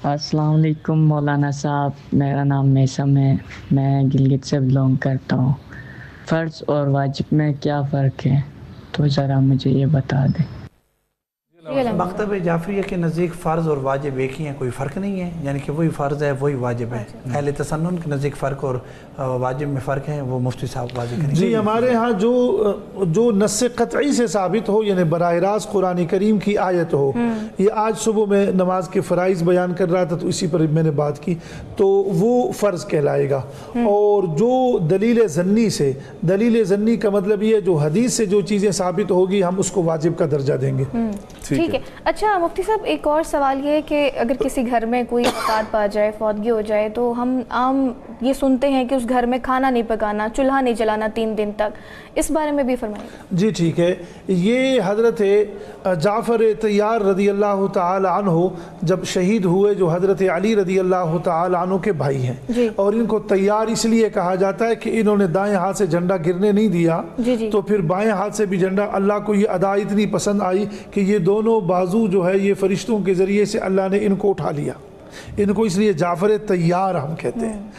अस्सलाम वालेकुम मौलाना साहब, मेरा नाम मेसम है। मैं गिलगित से बिलोंग करता हूँ। फ़र्ज़ और वाजिब में क्या फ़र्क है, तो ज़रा मुझे ये बता दें। मकतब जाफरिया के नज़दीक फ़र्ज़ और वाजिब एक ही हैं, कोई फ़र्क नहीं है, यानी कि वही फ़र्ज़ है वही वाजिब है। अहले तसन्नुन के नज़दीक फ़र्क और वाजिब में फ़र्क है, वो मुफ्ती साहब वाज़ेह करेंगे। जी, हमारे यहाँ जो नस्स क़तई से साबित हो, यानी बराह रास्त कुरान करीम की आयत हो। ये आज सुबह में नमाज के फ़राइज़ बयान कर रहा था तो इसी पर मैंने बात की, तो वो फ़र्ज़ कहलाएगा। और जो दलील ज़न्नी का मतलब ये जो हदीस से जो चीज़ें साबित होगी हम उसको वाजिब का दर्जा देंगे। ठीक है। अच्छा मुफ्ती साहब, एक और सवाल ये है कि अगर किसी घर में कोई वफ़ात पा जाए, फौतगी हो जाए, तो हम आम ये सुनते हैं कि उस घर में खाना नहीं पकाना, चूल्हा नहीं जलाना 3 दिन तक, इस बारे में भी फरमाइए। जी ठीक है। ये हज़रत जाफ़र तैयार रदी अल्लाह ताला अन्हु जब शहीद हुए, जो हज़रत अली रदी अल्लाह ताला अन्हु के भाई हैं, और इनको तैयार इसलिए कहा जाता है कि इन्होंने दाएं हाथ से झंडा गिरने नहीं दिया। तो फिर बाएं हाथ से भी झंडा, अल्लाह को ये अदा इतनी पसंद आई कि ये दोनों बाजू जो है ये फरिश्तों के ज़रिए से अल्लाह ने इनको उठा लिया। इनको इसलिए जाफ़र तैयार हम कहते हैं।